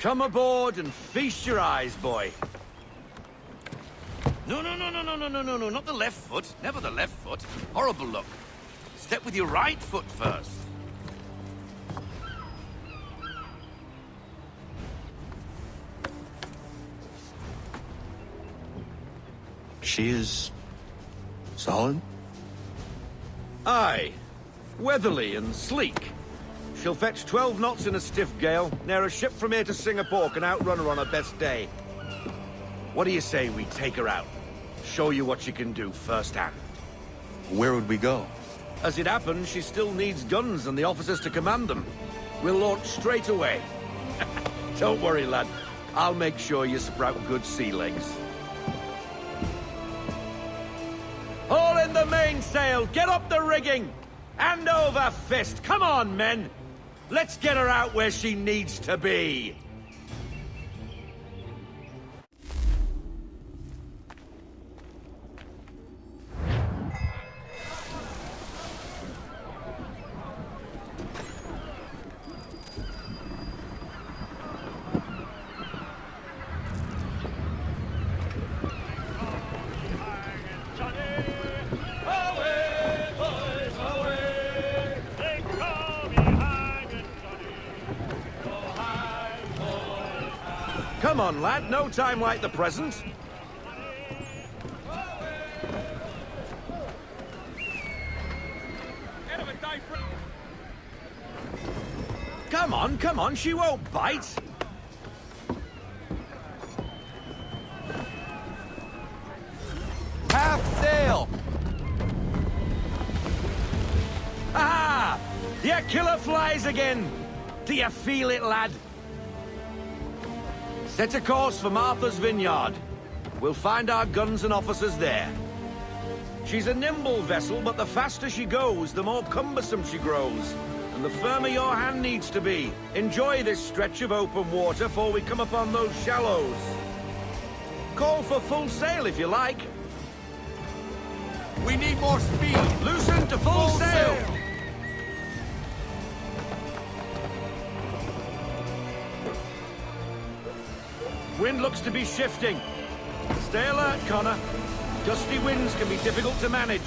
Come aboard and feast your eyes, boy. No, not the left foot. Never the left foot. Horrible look. Step with your right foot first. She is solid? Aye. Weatherly and sleek. She'll fetch 12 knots in a stiff gale. Ne'er a ship from here to Singapore can outrun her on her best day. What do you say we take her out? Show you what she can do firsthand. Where would we go? As it happens, she still needs guns and the officers to command them. We'll launch straight away. Don't worry, lad. I'll make sure you sprout good sea legs. Haul in the mainsail! Get up the rigging! Hand over fist! Come on, men! Let's get her out where she needs to be! Come on, lad. No time like the present. Come on. She won't bite. Half sail! Aha! Your killer flies again. Do you feel it, lad? Set a course for Martha's Vineyard. We'll find our guns and officers there. She's a nimble vessel, but the faster she goes, the more cumbersome she grows. And the firmer your hand needs to be. Enjoy this stretch of open water before we come upon those shallows. Call for full sail if you like. We need more speed! Loosen to full sail! Wind looks to be shifting. Stay alert, Connor. Gusty winds can be difficult to manage.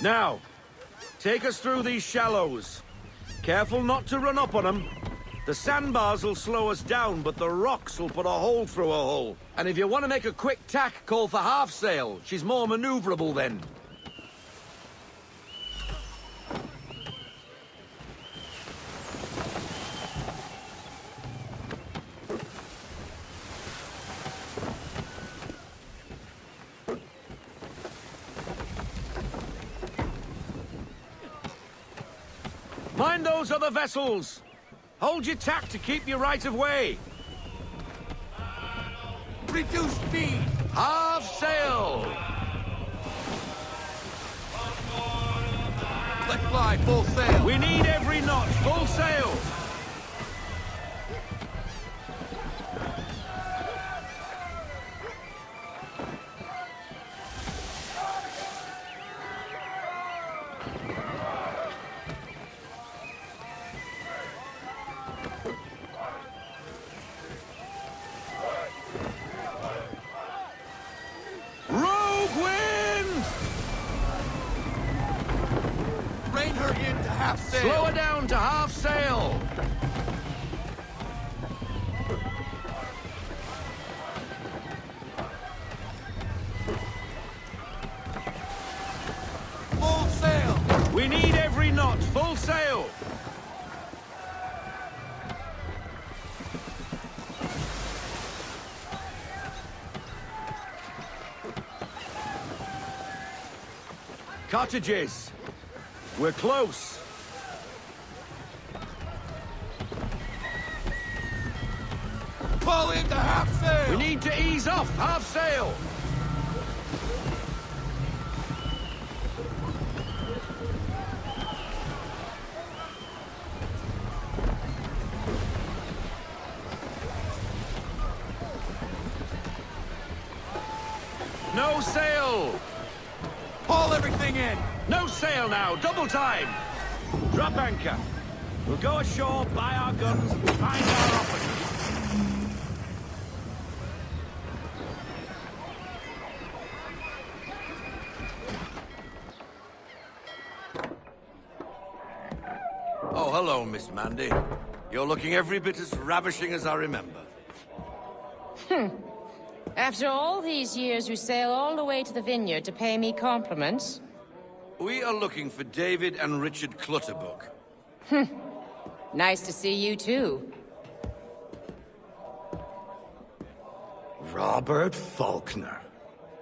Now, take us through these shallows. Careful not to run up on them. The sandbars will slow us down, but the rocks will put a hole through a hull. And if you want to make a quick tack, call for half sail. She's more maneuverable then. Mind those other vessels! Hold your tack to keep your right of way! Reduce speed! Half sail! Let fly full sail! We need every knot, full sail! Rein her in to half sail! Slow her down to half sail! Full sail! We need every knot, full sail! Cottages! We're close! Fall into half sail! We need to ease off, half sail! No sail! Haul everything in! No sail now, double time! Drop anchor. We'll go ashore, buy our guns, and find our officers. Oh, hello, Miss Mandy. You're looking every bit as ravishing as I remember. After all these years, you sail all the way to the vineyard to pay me compliments? We are looking for David and Richard Clutterbuck. Nice to see you, too. Robert Faulkner.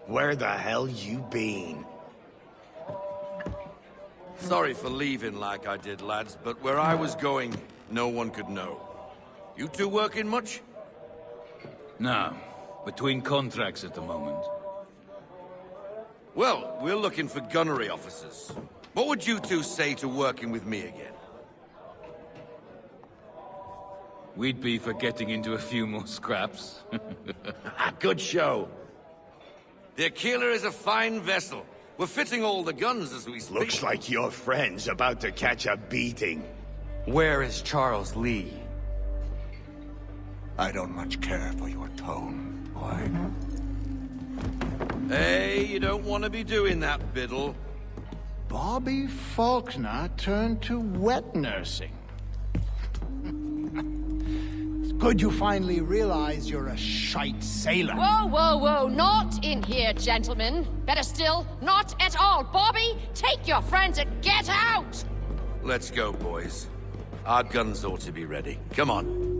Where the hell you been? Sorry for leaving like I did, lads, but where I was going, no one could know. You two working much? No. Between contracts at the moment. Well, we're looking for gunnery officers. What would you two say to working with me again? We'd be for getting into a few more scraps. Good show. The Aquila is a fine vessel. We're fitting all the guns as we speak. Looks like your friend's about to catch a beating. Where is Charles Lee? I don't much care for your tone, boy. Hey, you don't want to be doing that, Biddle. Bobby Faulkner turned to wet nursing. It's good you finally realize you're a shite sailor. Whoa, whoa, whoa, not in here, gentlemen. Better still, not at all. Bobby, take your friends and get out! Let's go, boys. Our guns ought to be ready. Come on.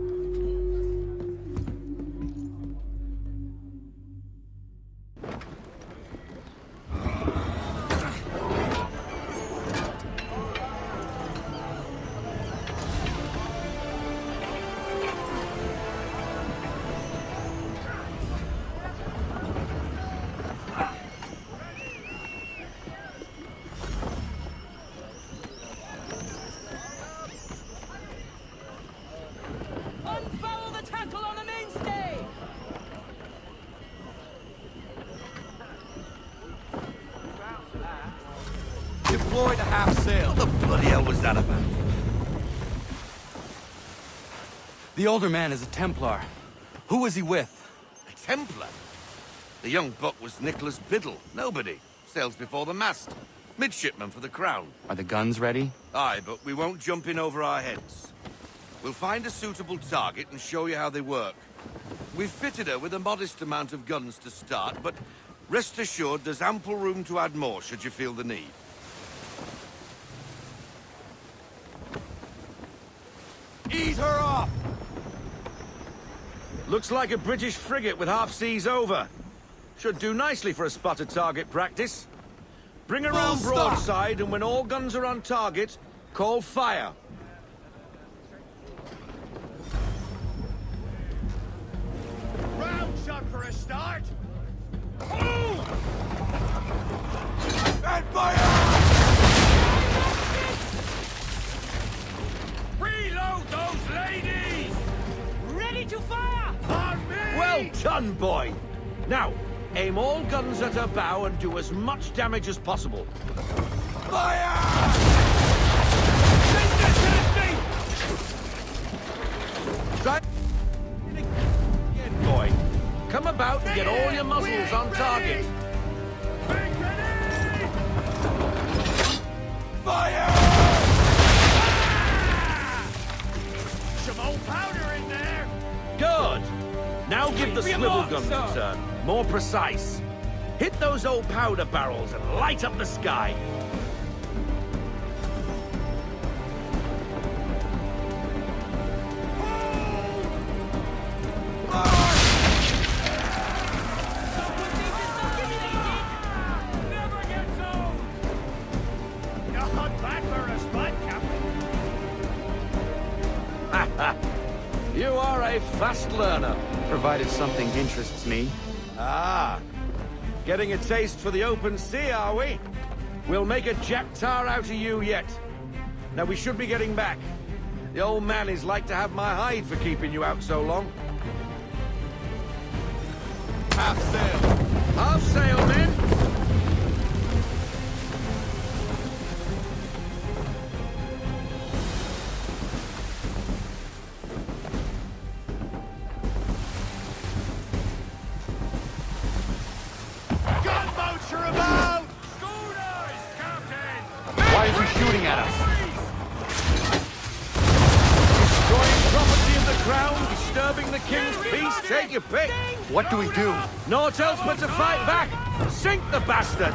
Unfoul the tackle on the mainstay! Deploy to half sail. What the bloody hell was that about? The older man is a Templar. Who was he with? A Templar? The young buck was Nicholas Biddle. Nobody. Sails before the mast. Midshipman for the Crown. Are the guns ready? Aye, but we won't jump in over our heads. We'll find a suitable target and show you how they work. We've fitted her with a modest amount of guns to start, but rest assured there's ample room to add more should you feel the need. Ease her off! Looks like a British frigate with half seas over. Should do nicely for a spotted target practice. Bring her round Full stop. broadside, and when all guns are on target, call fire. Round shot for a start. And fire! Reload those ladies! Ready to fire! On me! Well done, boy! Now, aim all guns at her bow and do as much damage as possible. Fire! Try again, boy. Come about and get all your muzzles on target. Fire! Some old powder in there. Good. Now give the Keep 'em swivel up, guns sir. a turn. More precise. Hit those old powder barrels and light up the sky. Not bad for a spot, Captain. You are a fast learner. Provided something interests me. Ah, getting a taste for the open sea, are we? We'll make a jack tar out of you yet. Now we should be getting back. The old man is like to have my hide for keeping you out so long. Half sail. Half sail, men. Gunboats are about! Why is he shooting at us? Destroying property of the crown, disturbing the king's peace, take your pick. What do we do? Naught else but to fight back. Sink the bastard.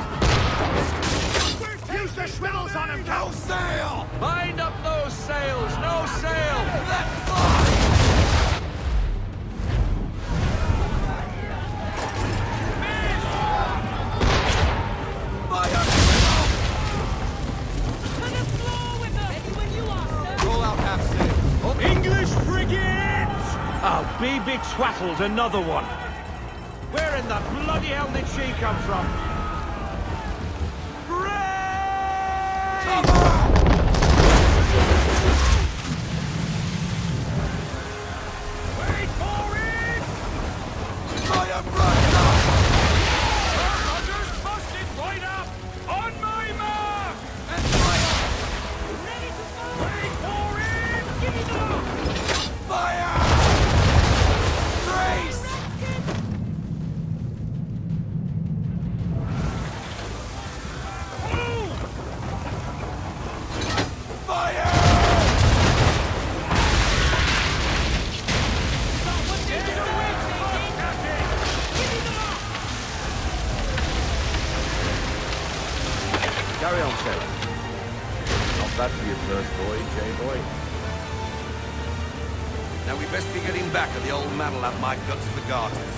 Use the swivels on him, No sail! Bind up those sails, no sail! Let Roll out half sail. English frigates! Oh, be twaddled, another one. Where in the bloody hell did she come from? Wait for it! I am right Rogers busted right up! On my mark! And fire! Ready to fire! Wait for it! Give it up! Fire! Brace! Fire! Carry on, sailor. Not bad for your first voyage, eh, boy? Now we best be getting back, or the old man will have my guts for garters.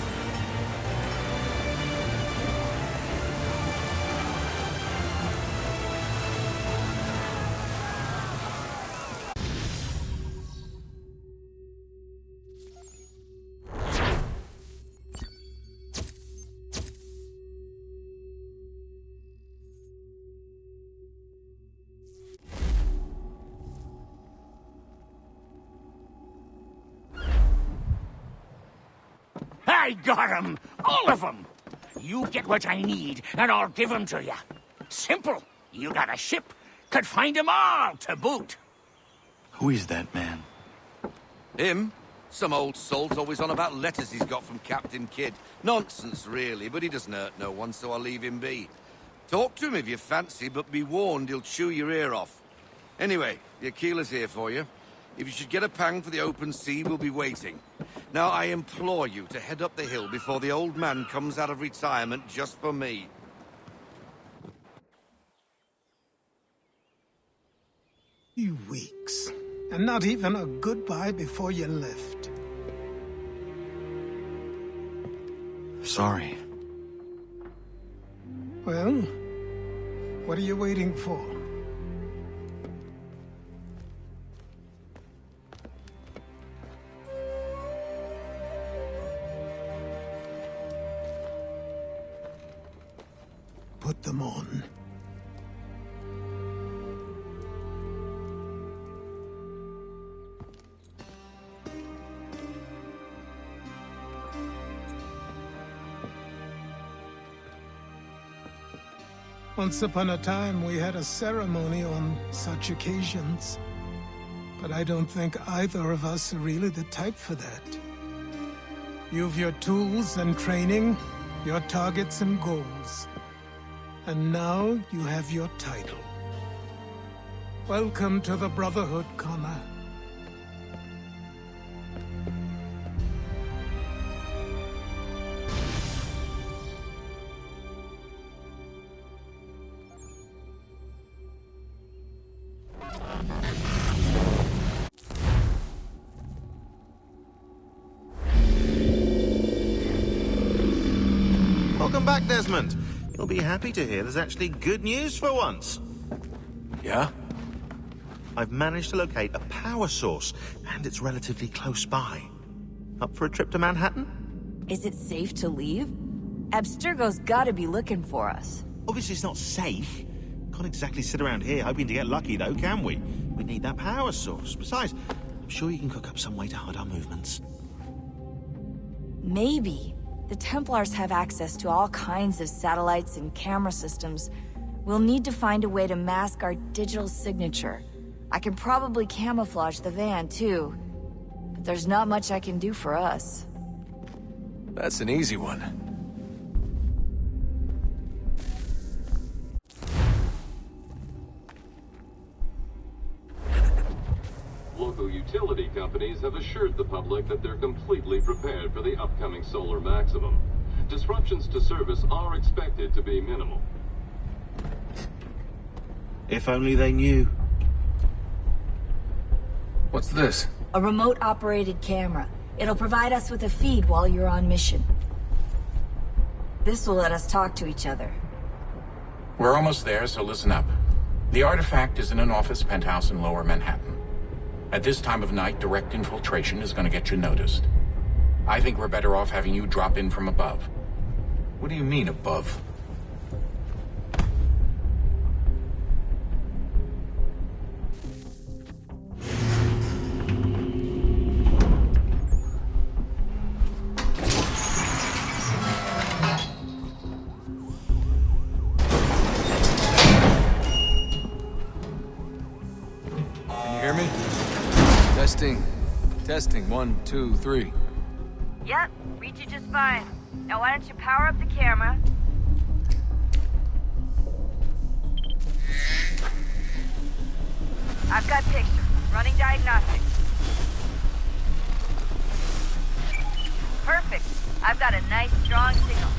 I got 'em! All of 'em! You get what I need, and I'll give 'em to you. Simple. You got a ship. Could find 'em all to boot. Who is that man? Him? Some old salt always on about letters he's got from Captain Kidd. Nonsense, really, but he doesn't hurt no one, so I'll leave him be. Talk to him if you fancy, but be warned he'll chew your ear off. Anyway, the Aquila's here for you. If you should get a pang for the open sea, we'll be waiting. Now, I implore you to head up the hill before the old man comes out of retirement just for me. You weeks. And not even a goodbye before you left. Sorry. Well, what are you waiting for? Put them on. Once upon a time, we had a ceremony on such occasions. But I don't think either of us are really the type for that. You've your tools and training, your targets and goals. And now you have your title. Welcome to the Brotherhood, Connor. Welcome back, Desmond. You'll be happy to hear there's actually good news for once. Yeah? I've managed to locate a power source, and it's relatively close by. Up for a trip to Manhattan? Is it safe to leave? Abstergo's gotta be looking for us. Obviously it's not safe. Can't exactly sit around here hoping to get lucky, though, can we? We need that power source. Besides, I'm sure you can cook up some way to hide our movements. Maybe. The Templars have access to all kinds of satellites and camera systems. We'll need to find a way to mask our digital signature. I can probably camouflage the van, too. But there's not much I can do for us. That's an easy one. Local utility companies have assured the public that they're completely prepared for the upcoming solar maximum. Disruptions to service are expected to be minimal. If only they knew. What's this? A remote-operated camera. It'll provide us with a feed while you're on mission. This will let us talk to each other. We're almost there, so listen up. The artifact is in an office penthouse in Lower Manhattan. At this time of night, direct infiltration is going to get you noticed. I think we're better off having you drop in from above. What do you mean, above? Can you hear me? Testing. Testing. 1, 2, 3. Yep, reach you just fine. Now why don't you power up the camera? I've got pictures. Running diagnostics. Perfect. I've got a nice, strong signal.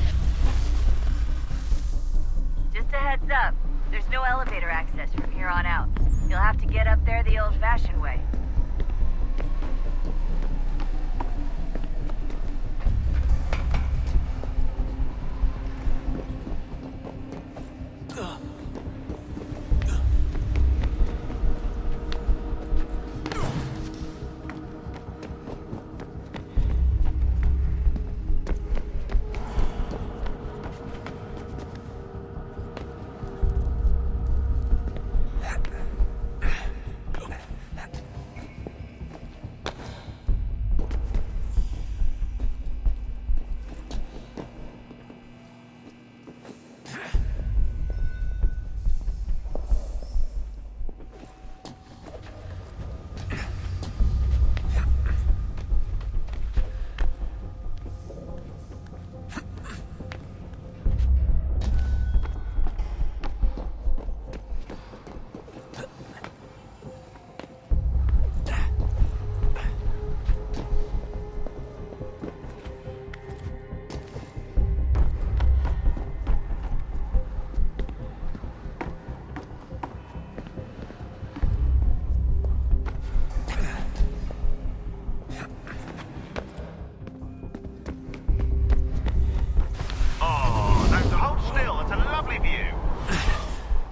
Just a heads up. There's no elevator access from here on out. You'll have to get up there the old-fashioned way.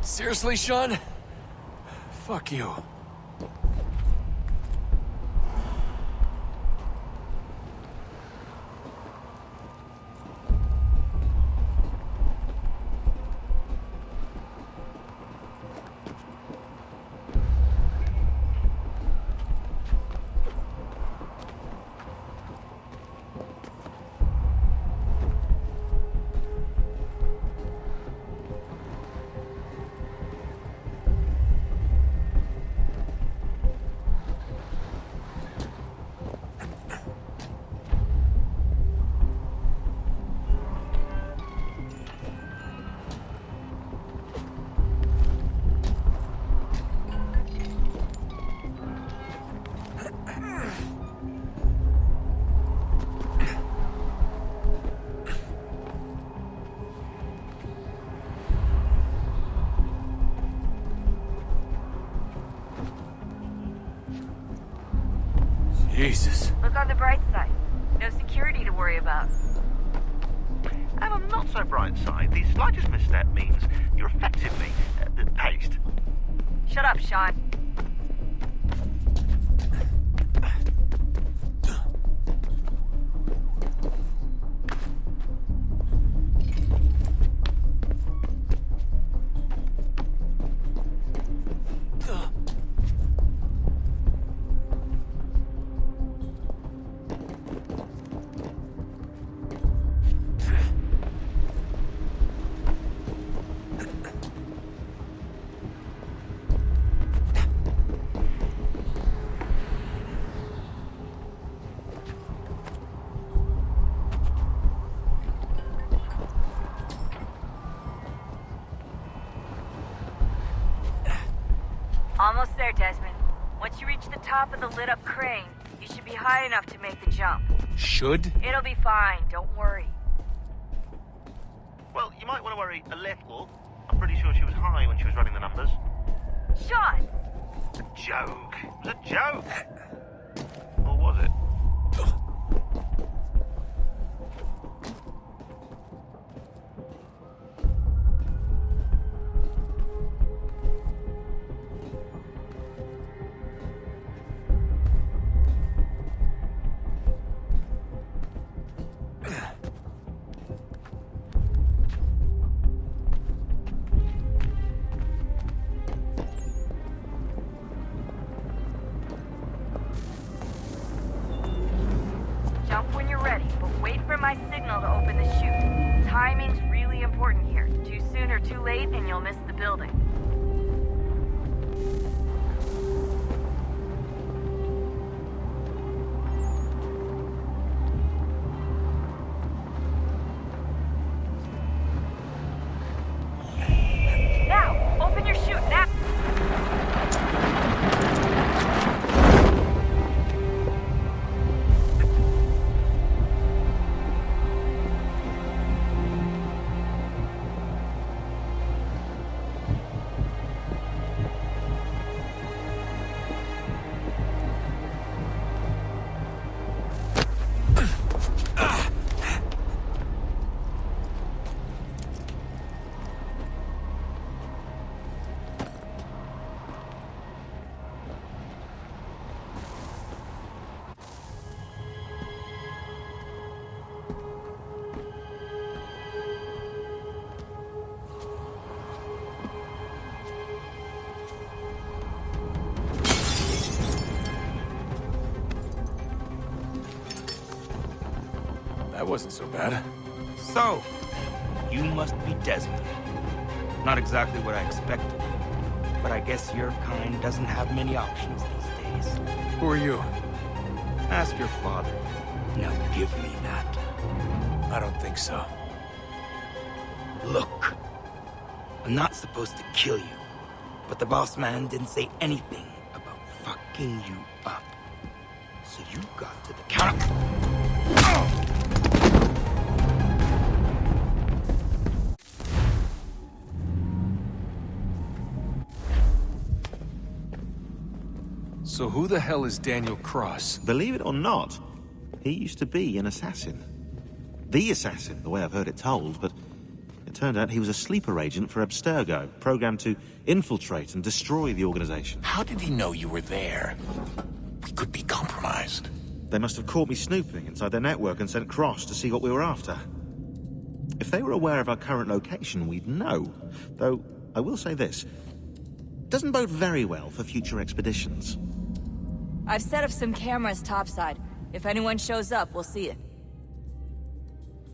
Seriously, Sean? Fuck you. Jesus. Look on the bright side. No security to worry about. And on the not-so-bright side, the slightest misstep means you're effectively paced. Shut up, Sean. there, Desmond. Once you reach the top of the lit-up crane, you should be high enough to make the jump. Should? It'll be fine, don't worry. Well, you might want to worry a little. I'm pretty sure she was high when she was running the numbers. Sean! It's a joke. It was a joke. Or was it? Jump when you're ready, but wait for my signal to open the chute. Timing's really important here. Too soon or too late, and you'll miss the building. Now, open your chute, now! That wasn't so bad. So, you must be Desmond. Not exactly what I expected, but I guess your kind doesn't have many options these days. Who are you? Ask your father. Now give me that. I don't think so. Look, I'm not supposed to kill you, but the boss man didn't say anything about fucking you up. So you got to the counter. So who the hell is Daniel Cross? Believe it or not, he used to be an assassin. The assassin, the way I've heard it told, but it turned out he was a sleeper agent for Abstergo, programmed to infiltrate and destroy the organization. How did he know you were there? We could be compromised. They must have caught me snooping inside their network and sent Cross to see what we were after. If they were aware of our current location, we'd know. Though, I will say this. Doesn't bode very well for future expeditions. I've set up some cameras topside. If anyone shows up, we'll see it.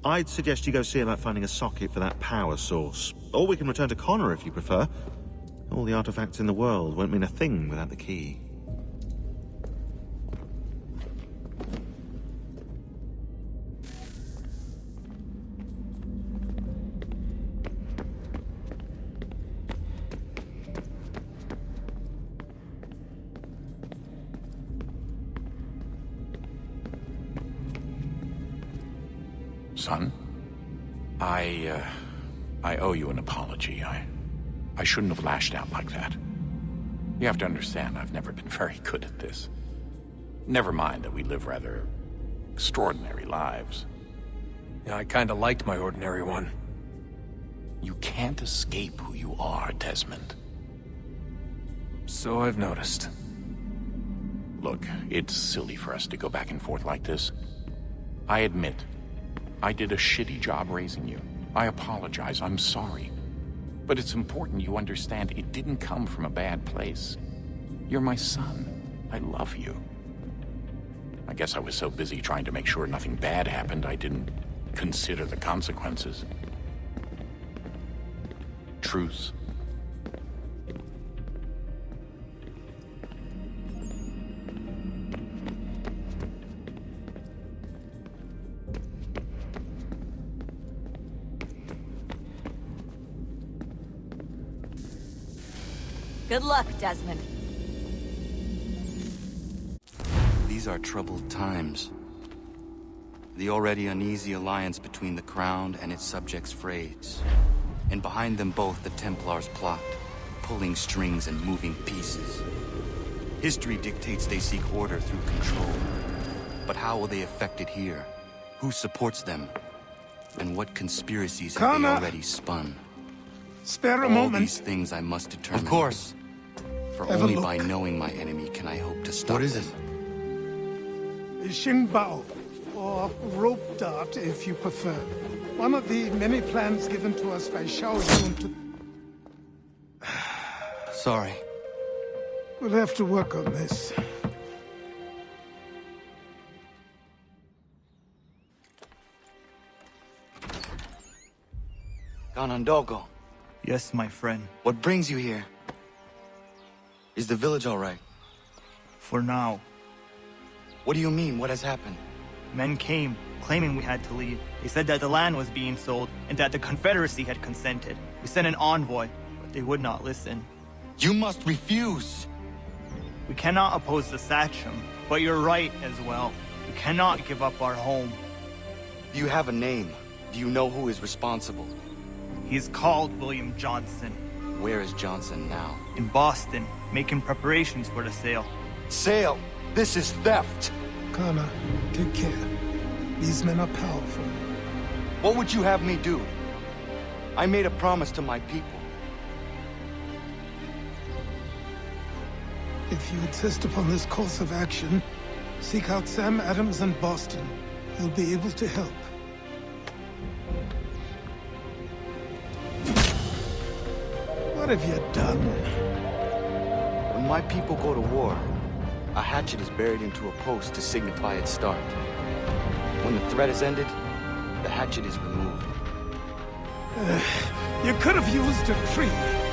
I'd suggest you go see about finding a socket for that power source. Or we can return to Connor if you prefer. All the artifacts in the world won't mean a thing without the key. Son, I owe you an apology. I shouldn't have lashed out like that. You have to understand, I've never been very good at this. Never mind that we live rather extraordinary lives. Yeah, I kinda liked my ordinary one. You can't escape who you are, Desmond. So I've noticed. Look, it's silly for us to go back and forth like this. I admit, I did a shitty job raising you. I apologize, I'm sorry. But it's important you understand it didn't come from a bad place. You're my son. I love you. I guess I was so busy trying to make sure nothing bad happened, I didn't consider the consequences. Truce. Good luck, Desmond. These are troubled times. The already uneasy alliance between the Crown and its subjects frays. And behind them both the Templars plot, pulling strings and moving pieces. History dictates they seek order through control. But how will they affect it here? Who supports them? And what conspiracies have they already spun? Spare a All moment. these things I must determine. Of course. For Have a only look. by knowing my enemy can I hope to stop What is them. Xingbao, or rope dart if you prefer. One of the many plans given to us by Xiao Yun to... Sorry. We'll have to work on this. Ganondogo, Yes, my friend. what brings you here? Is the village all right? For now. What do you mean? What has happened? Men came, claiming we had to leave. They said that the land was being sold, and that the Confederacy had consented. We sent an envoy, but they would not listen. You must refuse! We cannot oppose the Sachem, but you're right as well. We cannot give up our home. Do you have a name? Do you know who is responsible? He is called William Johnson. Where is Johnson now? In Boston, making preparations for the sale. Sale! This is theft! Kana, take care. These men are powerful. What would you have me do? I made a promise to my people. If you insist upon this course of action, seek out Sam Adams in Boston. He'll be able to help. What have you done? When my people go to war, a hatchet is buried into a post to signify its start. When the threat is ended, the hatchet is removed. You could have used a tree.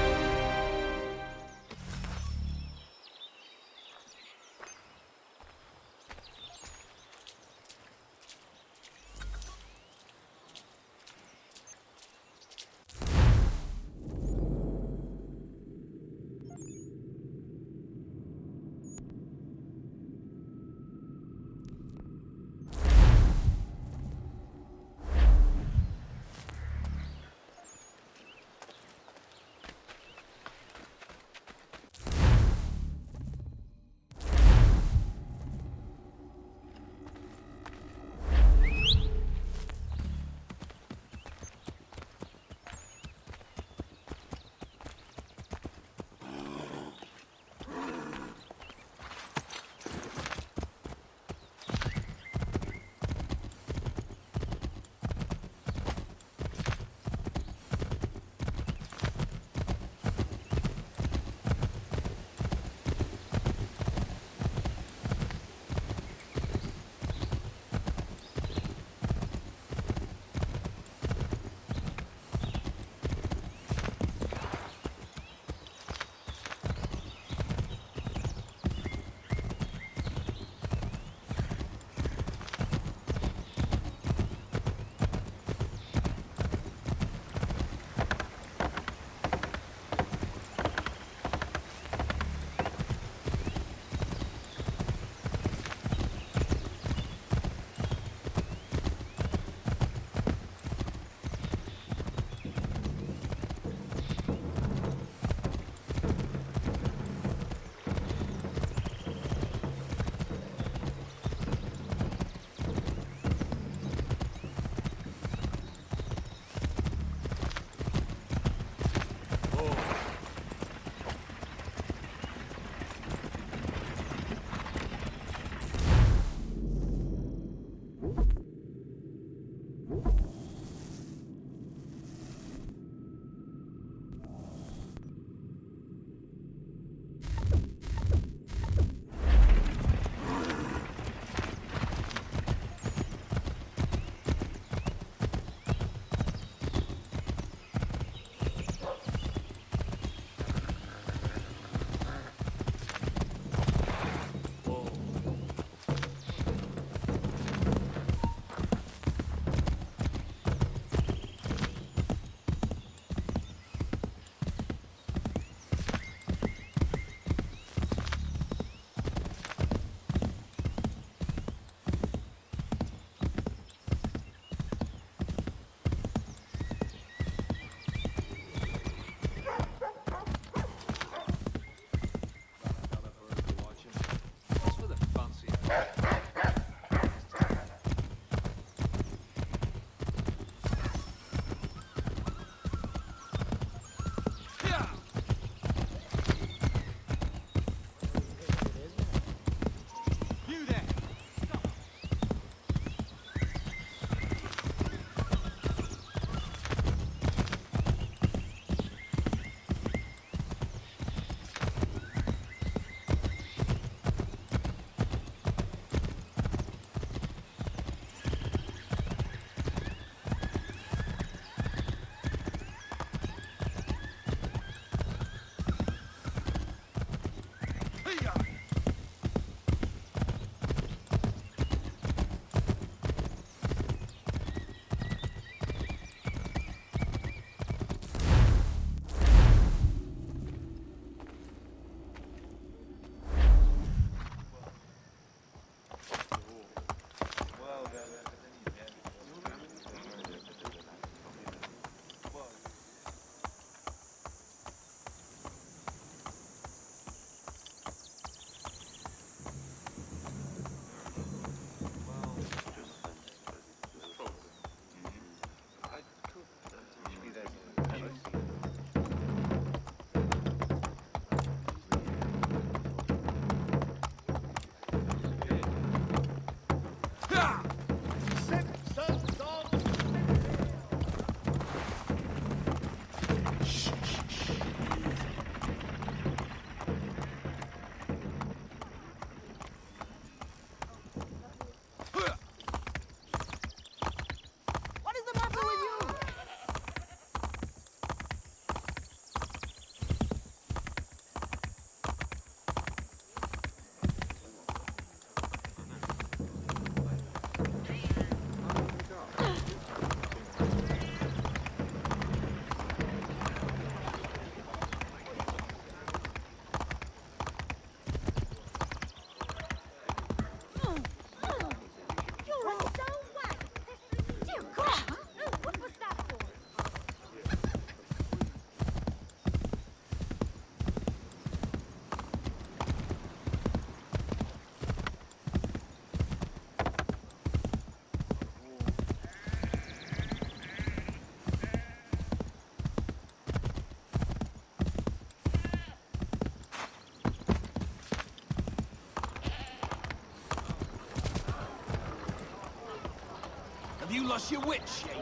you lost your wits, shaver?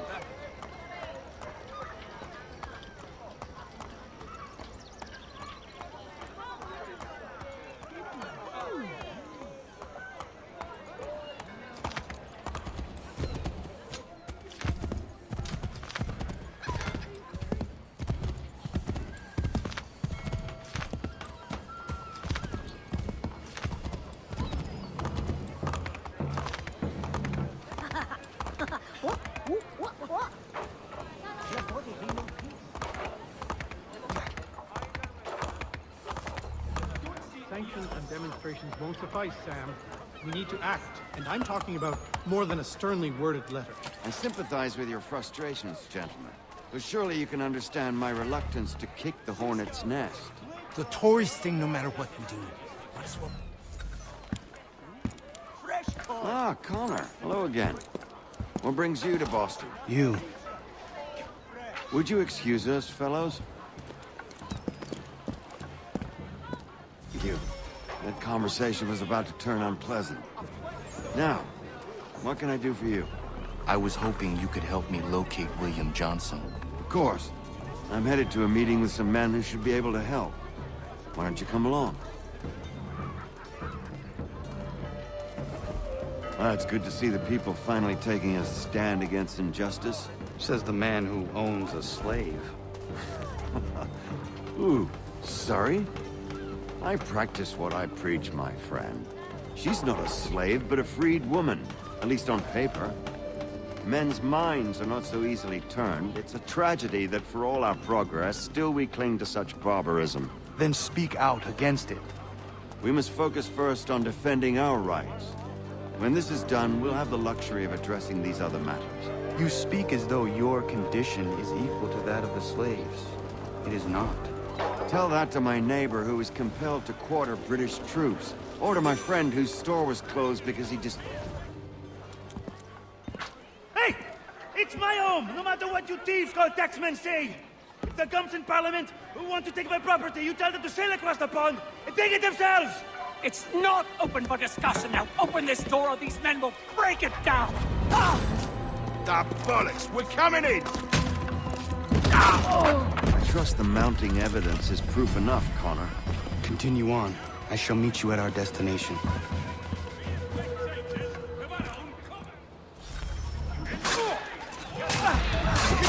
Sanctions and demonstrations won't suffice, Sam. We need to act, and I'm talking about more than a sternly worded letter. I sympathize with your frustrations, gentlemen. But surely you can understand my reluctance to kick the hornet's nest. The tourist thing, no matter what we do. Ah, Connor. Hello again. What brings you to Boston? You. Would you excuse us, fellows? Thank you. That conversation was about to turn unpleasant. Now, what can I do for you? I was hoping you could help me locate William Johnson. Of course. I'm headed to a meeting with some men who should be able to help. Why don't you come along? Well, it's good to see the people finally taking a stand against injustice. Says the man who owns a slave. Ooh, sorry? I practice what I preach, my friend. She's not a slave, but a freed woman, at least on paper. Men's minds are not so easily turned. It's a tragedy that for all our progress, still we cling to such barbarism. Then speak out against it. We must focus first on defending our rights. When this is done, we'll have the luxury of addressing these other matters. You speak as though your condition is equal to that of the slaves. It is not. Tell that to my neighbor who was compelled to quarter British troops, or to my friend whose store was closed because he just... Hey! It's my home, no matter what you thieves called taxmen say! If the gums in Parliament who want to take my property, you tell them to sail across the pond and take it themselves! It's not open for discussion now. Open this door or these men will break it down. Ah! Ah, bollocks! We're coming in! I trust the mounting evidence is proof enough, Connor. Continue on. I shall meet you at our destination. Could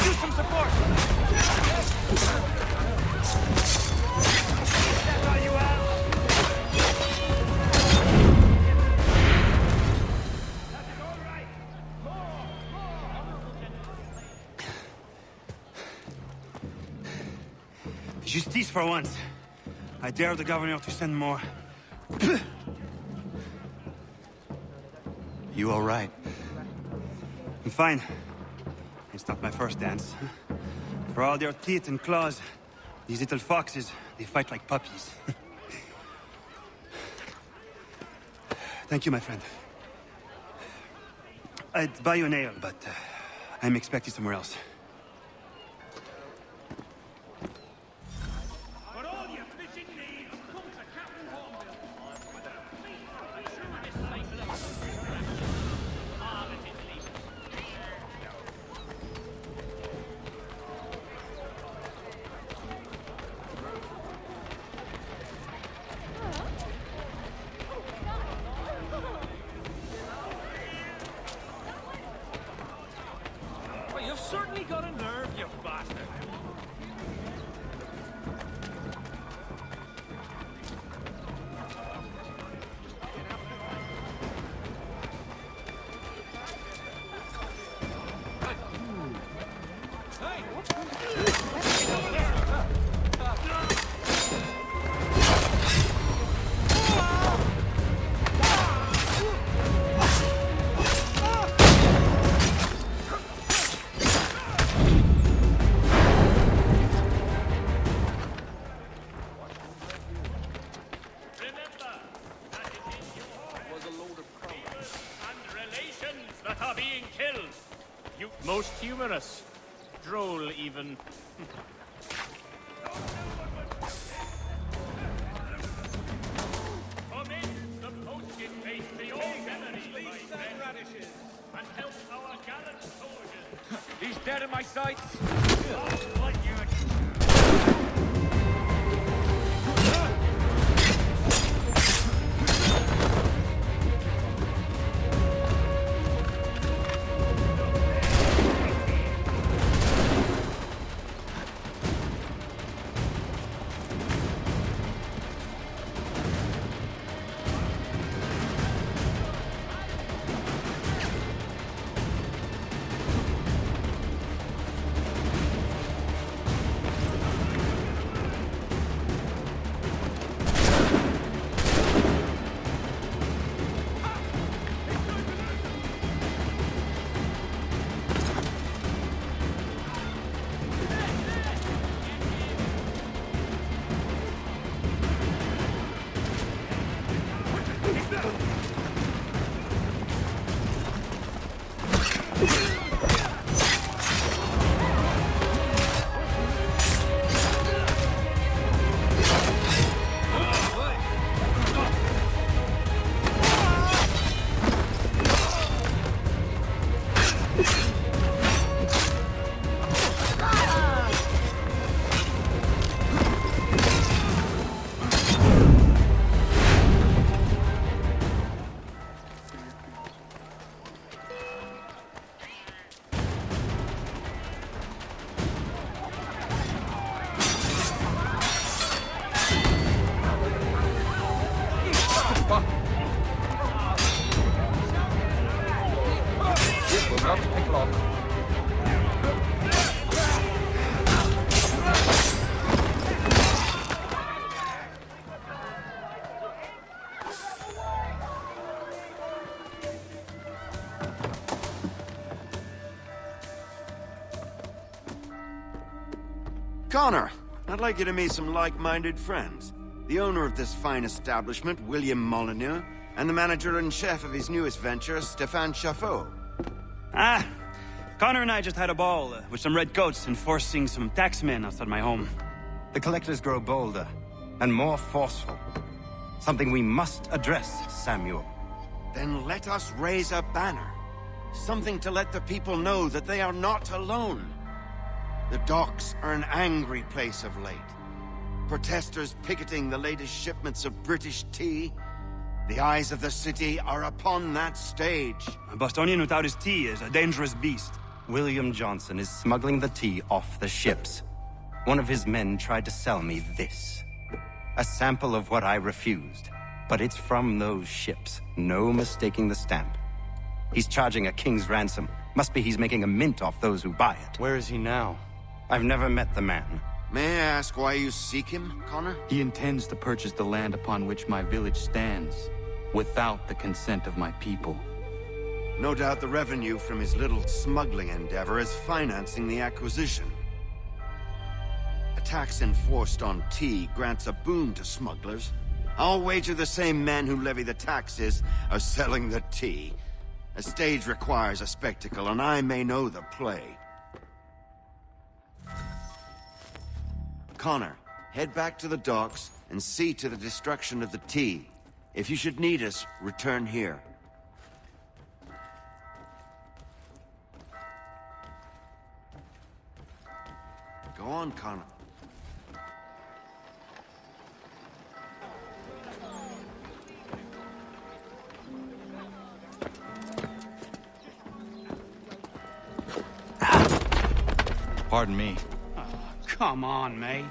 use some support! That's all you have? Justice for once. I dare the governor to send more. You all right? I'm fine. It's not my first dance. For all their teeth and claws, these little foxes, they fight like puppies. Thank you, my friend. I'd buy you an ale, but I'm expected somewhere else. Well, you've certainly got a nerve, you bastard. Most humorous. Droll, even. Come in, the post is based to your memory, my friend. vanishes and help our gallant soldiers. He's dead in my sights. Connor, I'd like you to meet some like-minded friends. The owner of this fine establishment, William Molyneux, and the manager and chef of his newest venture, Stéphane Chaffeau. Ah, Connor and I just had a ball with some red coats enforcing some taxmen outside my home. The collectors grow bolder and more forceful. Something we must address, Samuel. Then let us raise a banner. Something to let the people know that they are not alone. The docks are an angry place of late. Protesters picketing the latest shipments of British tea. The eyes of the city are upon that stage. A Bostonian without his tea is a dangerous beast. William Johnson is smuggling the tea off the ships. One of his men tried to sell me this. A sample of what I refused. But it's from those ships. No mistaking the stamp. He's charging a king's ransom. Must be he's making a mint off those who buy it. Where is he now? I've never met the man. May I ask why you seek him, Connor? He intends to purchase the land upon which my village stands, without the consent of my people. No doubt the revenue from his little smuggling endeavor is financing the acquisition. A tax enforced on tea grants a boon to smugglers. I'll wager the same men who levy the taxes are selling the tea. A stage requires a spectacle, and I may know the play. Connor, head back to the docks and see to the destruction of the tea. If you should need us, return here. Go on, Connor. Pardon me. Oh, come on, mate.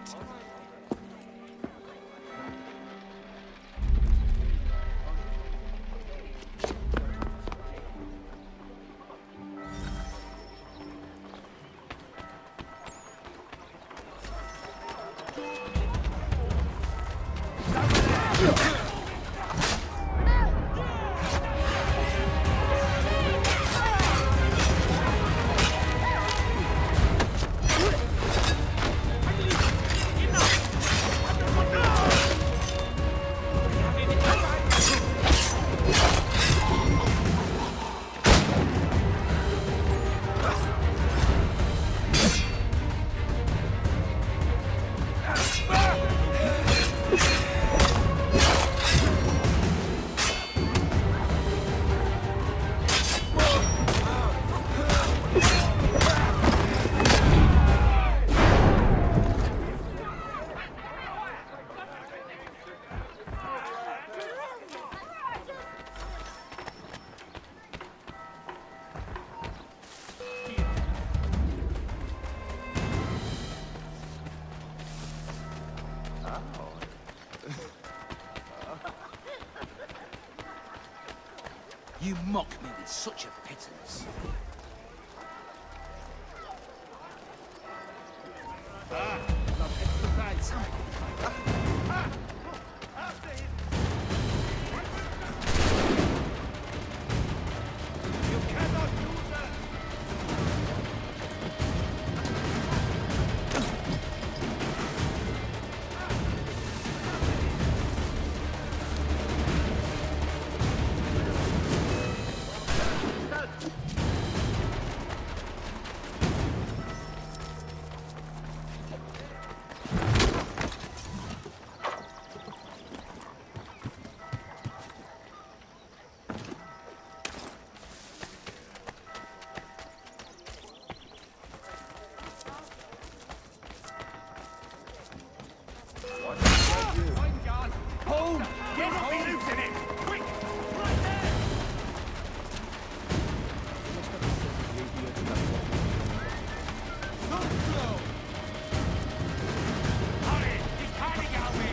mock me with such a pittance. Hold! Get up and loosen it! Quick! Right there! So slow! Hurry! He's hiding our way!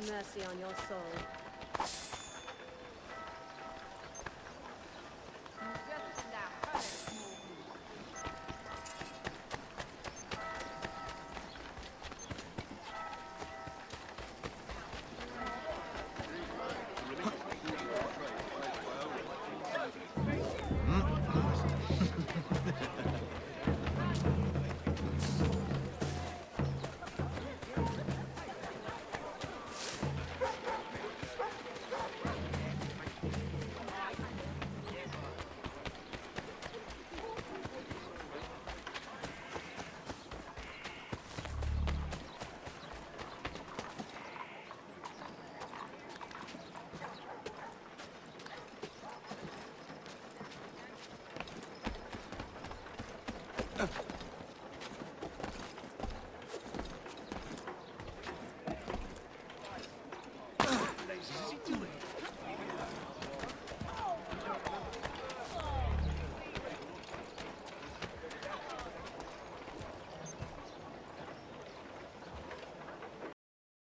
mercy on your soul.